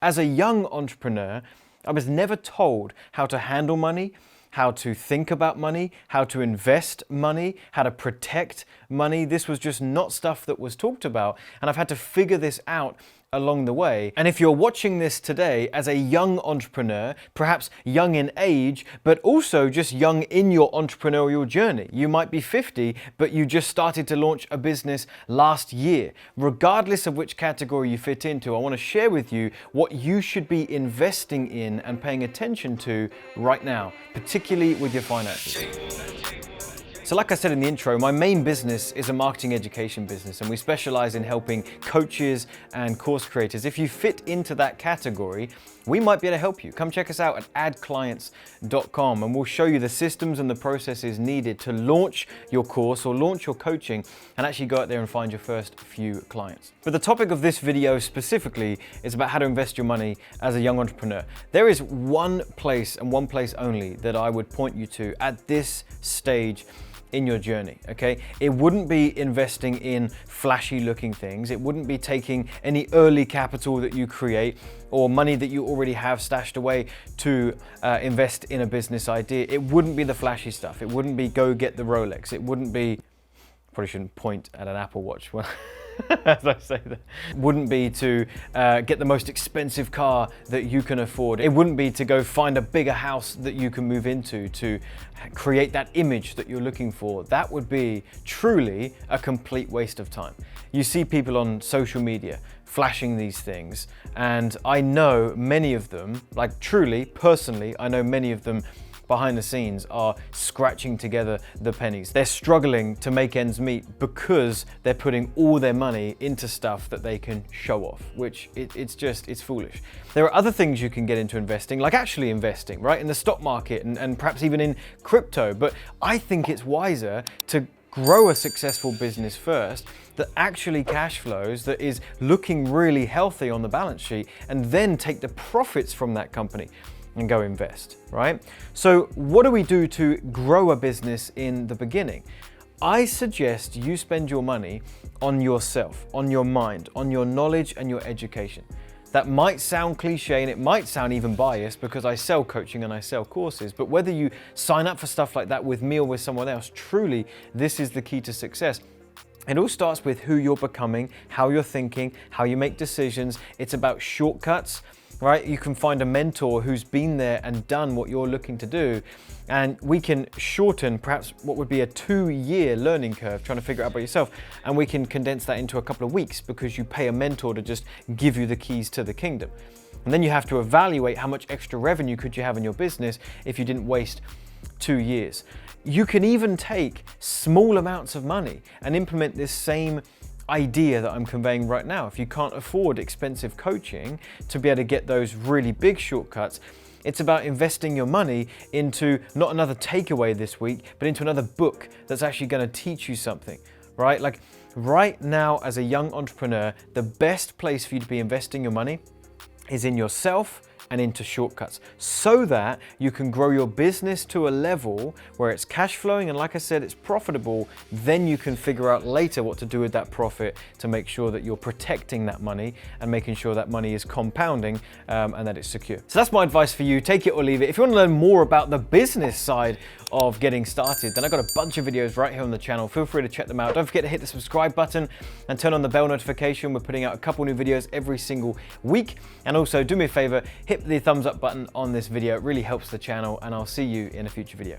As a young entrepreneur, I was never told how to handle money, how to think about money, how to invest money, how to protect money. This was just not stuff that was talked about, and I've had to figure this out along the way. And if you're watching this today as a young entrepreneur, perhaps young in age, but also just young in your entrepreneurial journey, you might be 50, but you just started to launch a business last year. Regardless of which category you fit into, I want to share with you what you should be investing in and paying attention to right now, particularly with your finances. So like I said in the intro, my main business is a marketing education business, and we specialize in helping coaches and course creators. If you fit into that category, we might be able to help you. Come check us out at addclients.com, and we'll show you the systems and the processes needed to launch your course or launch your coaching and actually go out there and find your first few clients. But the topic of this video specifically is about how to invest your money as a young entrepreneur. There is one place and one place only that I would point you to at this stage in your journey, okay? It wouldn't be investing in flashy looking things. It wouldn't be taking any early capital that you create or money that you already have stashed away to invest in a business idea. It wouldn't be the flashy stuff. It wouldn't be go get the Rolex. It wouldn't be, probably shouldn't point at an Apple Watch when as I say that. It wouldn't be to get the most expensive car that you can afford. It wouldn't be to go find a bigger house that you can move into to create that image that you're looking for. That would be truly a complete waste of time. You see people on social media flashing these things, and I know many of them, like truly, personally, I know many of them behind the scenes are scratching together the pennies. They're struggling to make ends meet because they're putting all their money into stuff that they can show off, which it's foolish. There are other things you can get into investing, like actually investing, right? In the stock market and perhaps even in crypto. But I think it's wiser to grow a successful business first that actually cash flows, that is looking really healthy on the balance sheet, and then take the profits from that company and go invest, right? So what do we do to grow a business in the beginning? I suggest you spend your money on yourself, on your mind, on your knowledge and your education. That might sound cliche and it might sound even biased because I sell coaching and I sell courses, but whether you sign up for stuff like that with me or with someone else, truly, this is the key to success. It all starts with who you're becoming, how you're thinking, how you make decisions. It's about shortcuts, right? You can find a mentor who's been there and done what you're looking to do, and we can shorten perhaps what would be a 2-year learning curve trying to figure it out by yourself, and we can condense that into a couple of weeks because you pay a mentor to just give you the keys to the kingdom. And then you have to evaluate how much extra revenue could you have in your business if you didn't waste 2 years. You can even take small amounts of money and implement this same idea that I'm conveying right now. If you can't afford expensive coaching to be able to get those really big shortcuts, it's about investing your money into not another takeaway this week, but into another book that's actually going to teach you something, right? Like right now as a young entrepreneur, the best place for you to be investing your money is in yourself and into shortcuts so that you can grow your business to a level where it's cash flowing and, like I said, it's profitable. Then you can figure out later what to do with that profit to make sure that you're protecting that money and making sure that money is compounding and that it's secure. So that's my advice for you. Take it or leave it. If you want to learn more about the business side of getting started, then I've got a bunch of videos right here on the channel. Feel free to check them out. Don't forget to hit the subscribe button and turn on the bell notification. We're putting out a couple new videos every single week. And also do me a favor, hit the thumbs up button on this video. It really helps the channel, and I'll see you in a future video.